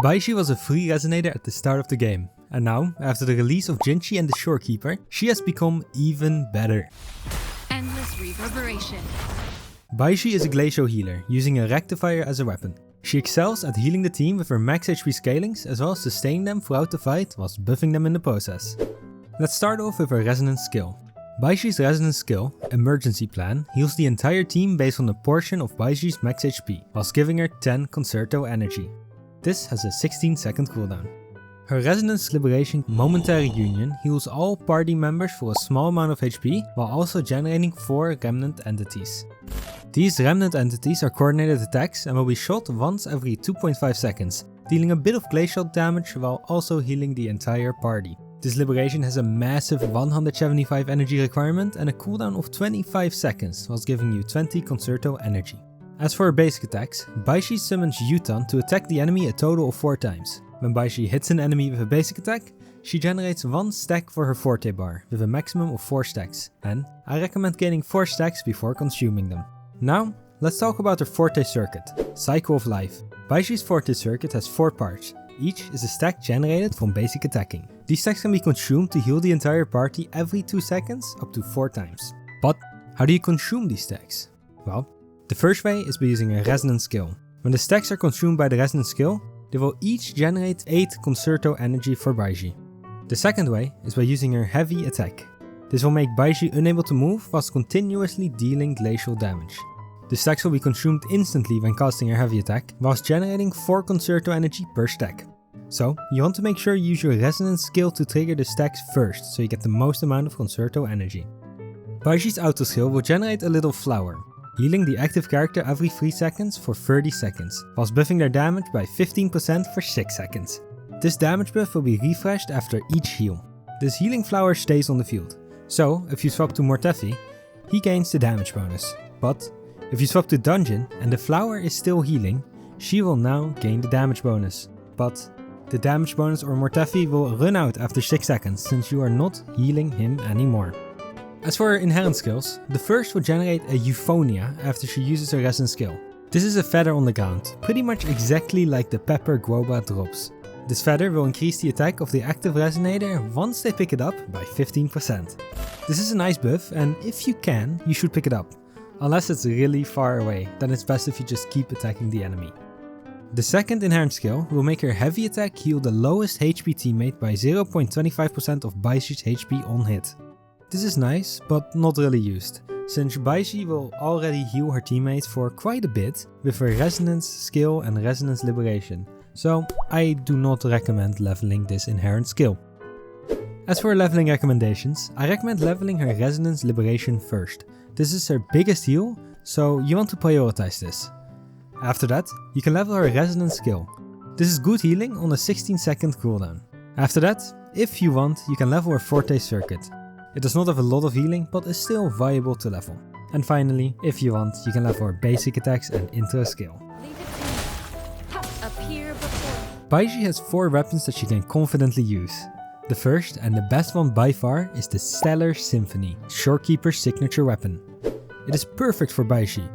Baizhi was a free resonator at the start of the game, and now, after the release of Jinshi and the Shorekeeper, she has become even better. Endless reverberation. Baizhi is a glacial healer, using a rectifier as a weapon. She excels at healing the team with her max HP scalings, as well as sustaining them throughout the fight whilst buffing them in the process. Let's start off with her resonance skill. Baizhi's resonance skill, Emergency Plan, heals the entire team based on a portion of Baizhi's max HP, whilst giving her 10 Concerto energy. This has a 16-second cooldown. Her Resonance Liberation Momentary Union heals all party members for a small amount of HP, while also generating 4 Remnant entities. These Remnant entities are coordinated attacks and will be shot once every 2.5 seconds, dealing a bit of glacial damage while also healing the entire party. This liberation has a massive 175 energy requirement and a cooldown of 25 seconds, whilst giving you 20 Concerto energy. As for her basic attacks, Baizhi summons Yutan to attack the enemy a total of 4 times. When Baizhi hits an enemy with a basic attack, she generates 1 stack for her Forte bar, with a maximum of 4 stacks, and I recommend gaining 4 stacks before consuming them. Now, let's talk about her Forte circuit, Cycle of Life. Baizhi's Forte circuit has 4 parts. Each is a stack generated from basic attacking. These stacks can be consumed to heal the entire party every 2 seconds up to 4 times. But how do you consume these stacks? Well, the first way is by using a resonance skill. When the stacks are consumed by the resonance skill, they will each generate 8 Concerto energy for Baizhi. The second way is by using her heavy attack. This will make Baizhi unable to move whilst continuously dealing glacial damage. The stacks will be consumed instantly when casting her heavy attack, whilst generating 4 Concerto energy per stack. So, you want to make sure you use your resonance skill to trigger the stacks first, so you get the most amount of Concerto energy. Baizhi's auto skill will generate a little flower, healing the active character every 3 seconds for 30 seconds, whilst buffing their damage by 15% for 6 seconds. This damage buff will be refreshed after each heal. This healing flower stays on the field, so if you swap to Mortefi, he gains the damage bonus. But if you swap to Dungeon and the flower is still healing, she will now gain the damage bonus. But the damage bonus or Mortefi will run out after 6 seconds since you are not healing him anymore. As for her inherent skills, the first will generate a Euphonia after she uses her resonance skill. This is a feather on the ground, pretty much exactly like the Pepper Guoba drops. This feather will increase the attack of the active resonator once they pick it up by 15%. This is a nice buff, and if you can, you should pick it up. Unless it's really far away, then it's best if you just keep attacking the enemy. The second inherent skill will make her heavy attack heal the lowest HP teammate by 0.25% of Baizhi's HP on hit. This is nice, but not really used, since Baizhi will already heal her teammates for quite a bit with her resonance skill and resonance liberation, so I do not recommend leveling this inherent skill. As for leveling recommendations, I recommend leveling her resonance liberation first. This is her biggest heal, so you want to prioritize this. After that, you can level her resonance skill. This is good healing on a 16-second cooldown. After that, if you want, you can level her Forte circuit. It does not have a lot of healing, but is still viable to level. And finally, if you want, you can level her basic attacks and intro skill. Baizhi has 4 weapons that she can confidently use. The first and the best one by far is the Stellar Symphony, Shorekeeper's signature weapon. It is perfect for Baizhi,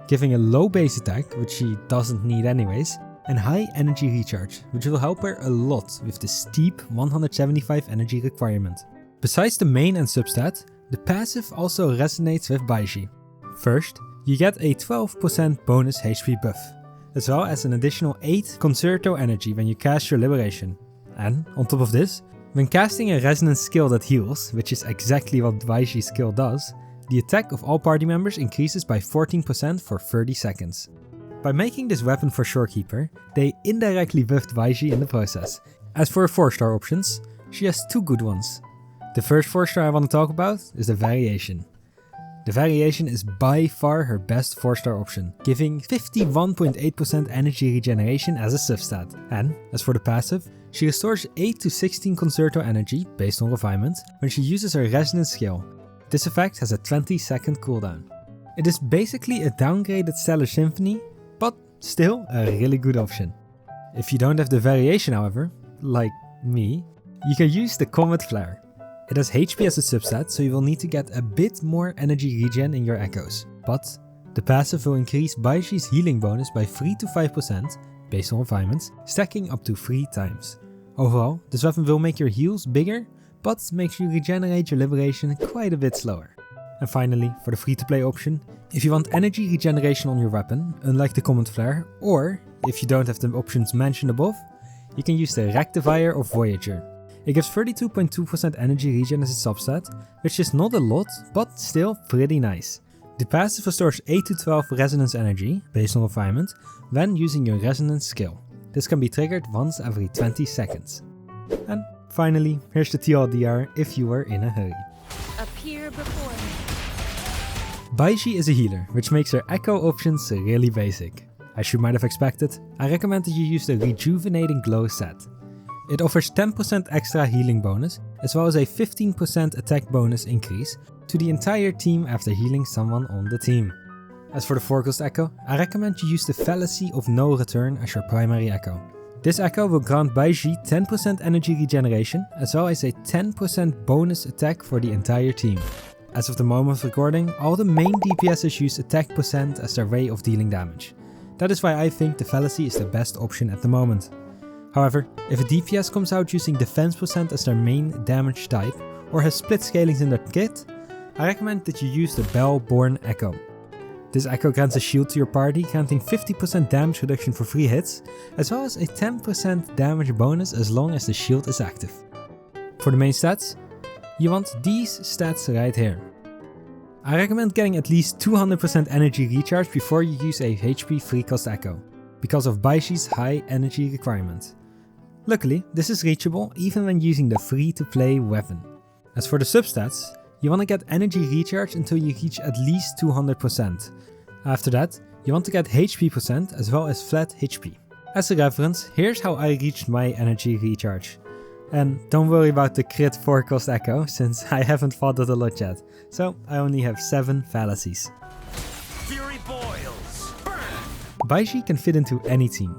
giving a low base attack, which she doesn't need anyways, and high energy recharge, which will help her a lot with the steep 175 energy requirement. Besides the main and substat, the passive also resonates with Baizhi. First, you get a 12% bonus HP buff, as well as an additional 8 Concerto energy when you cast your liberation. And, on top of this, when casting a resonance skill that heals, which is exactly what Baizhi's skill does, the attack of all party members increases by 14% for 30 seconds. By making this weapon for Shorekeeper, they indirectly buffed Baizhi in the process. As for her 4-star options, she has 2 good ones. The first 4-star I want to talk about is the Variation. The Variation is by far her best 4-star option, giving 51.8% energy regeneration as a substat. And, as for the passive, she restores 8 to 16 Concerto energy, based on refinement, when she uses her resonance skill. This effect has a 20-second cooldown. It is basically a downgraded Stellar Symphony, but still a really good option. If you don't have the Variation however, like me, you can use the Comet Flare. It has HP as a substat, so you will need to get a bit more energy regen in your echoes. But the passive will increase Baizhi's healing bonus by 3 to 5%, based on refinements, stacking up to 3 times. Overall, this weapon will make your heals bigger, but makes you regenerate your liberation quite a bit slower. And finally, for the free-to-play option, if you want energy regeneration on your weapon, unlike the common flare, or if you don't have the options mentioned above, you can use the Rectifier of Voyager. It gives 32.2% energy regen as its substat, which is not a lot, but still pretty nice. The passive restores 8 to 12 resonance energy, based on refinement, when using your resonance skill. This can be triggered once every 20 seconds. And finally, here's the TLDR if you were in a hurry. Appear before me. Baizhi is a healer, which makes her echo options really basic. As you might have expected, I recommend that you use the Rejuvenating Glow set. It offers 10% extra healing bonus, as well as a 15% attack bonus increase to the entire team after healing someone on the team. As for the forecast echo, I recommend you use the Fallacy of No Return as your primary echo. This echo will grant Baizhi 10% energy regeneration, as well as a 10% bonus attack for the entire team. As of the moment of recording, all the main DPSs use attack percent as their way of dealing damage. That is why I think the Fallacy is the best option at the moment. However, if a DPS comes out using defense percent as their main damage type, or has split scalings in their kit, I recommend that you use the Bell-Born Echo. This echo grants a shield to your party, granting 50% damage reduction for 3 hits, as well as a 10% damage bonus as long as the shield is active. For the main stats, you want these stats right here. I recommend getting at least 200% energy recharge before you use a HP free cost echo, because of Baizhi's high energy requirement. Luckily, this is reachable even when using the free-to-play weapon. As for the substats, you want to get energy recharge until you reach at least 200%. After that, you want to get HP percent as well as flat HP. As a reference, here's how I reached my energy recharge. And don't worry about the crit forecast echo, since I haven't fought it a lot yet, so I only have 7 fallacies. Fury boils. Burn. Baizhi can fit into any team.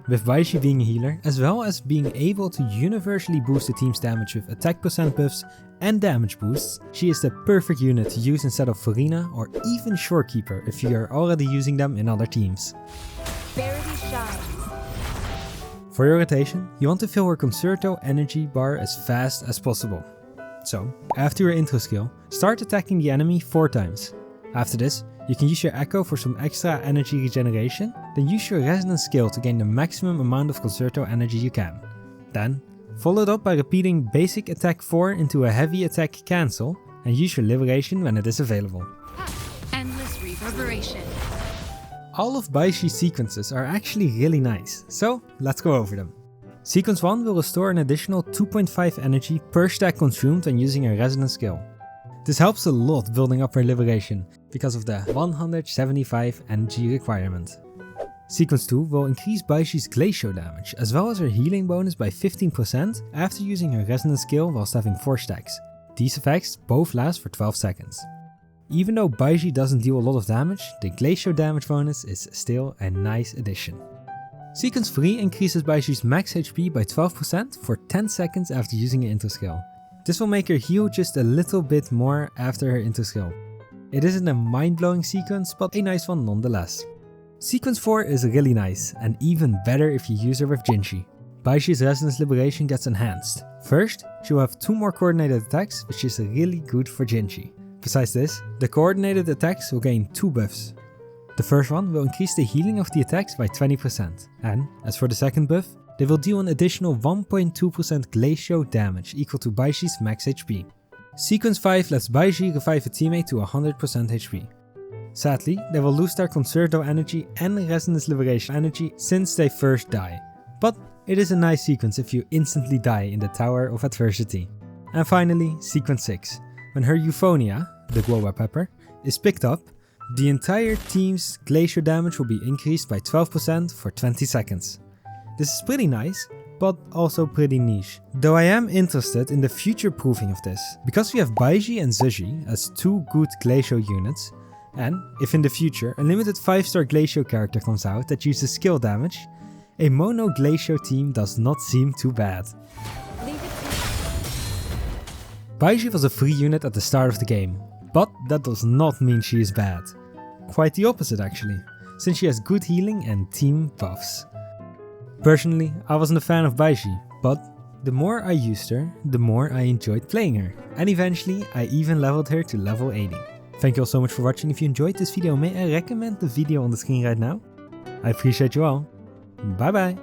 With Baizhi being a healer, as well as being able to universally boost the team's damage with attack percent buffs and damage boosts, she is the perfect unit to use instead of Farina or even Shorekeeper if you are already using them in other teams. Verity shines. For your rotation, you want to fill her Concerto energy bar as fast as possible. So, after your intro skill, start attacking the enemy 4 times. After this, you can use your echo for some extra energy regeneration, then use your resonance skill to gain the maximum amount of Concerto energy you can. Then, follow it up by repeating basic attack 4 into a heavy attack cancel, and use your liberation when it is available. Endless reverberation. All of Baizhi's sequences are actually really nice, so let's go over them. Sequence 1 will restore an additional 2.5 energy per stack consumed when using a resonance skill. This helps a lot building up her liberation, because of the 175 energy requirement. Sequence 2 will increase Baizhi's Glacial damage, as well as her healing bonus by 15% after using her resonance skill whilst having 4 stacks. These effects both last for 12 seconds. Even though Baizhi doesn't deal a lot of damage, the Glacial damage bonus is still a nice addition. Sequence 3 increases Baizhi's max HP by 12% for 10 seconds after using her intro skill. This will make her heal just a little bit more after her intro skill. It isn't a mind-blowing sequence, but a nice one nonetheless. Sequence 4 is really nice, and even better if you use her with Jinshi. Baizhi's resonance liberation gets enhanced. First, she will have 2 more coordinated attacks, which is really good for Jinshi. Besides this, the coordinated attacks will gain 2 buffs. The first one will increase the healing of the attacks by 20%, and as for the second buff, they will deal an additional 1.2% glacial damage equal to Baizhi's max HP. Sequence 5 lets Baizhi revive a teammate to 100% HP. Sadly, they will lose their Concerto energy and Resonance Liberation energy since they first die, but it is a nice sequence if you instantly die in the Tower of Adversity. And finally, Sequence 6. When her Euphonia, the Glow Pepper, is picked up, the entire team's glacial damage will be increased by 12% for 20 seconds. This is pretty nice, but also pretty niche. Though I am interested in the future proofing of this, because we have Baizhi and Zushi as 2 good glacial units, and if in the future a limited 5-star glacial character comes out that uses skill damage, a mono glacial team does not seem too bad. Baizhi was a free unit at the start of the game, but that does not mean she is bad. Quite the opposite actually, since she has good healing and team buffs. Personally, I wasn't a fan of Baizhi, but the more I used her, the more I enjoyed playing her, and eventually I even leveled her to level 80. Thank you all so much for watching. If you enjoyed this video, may I recommend the video on the screen right now? I appreciate you all. Bye bye!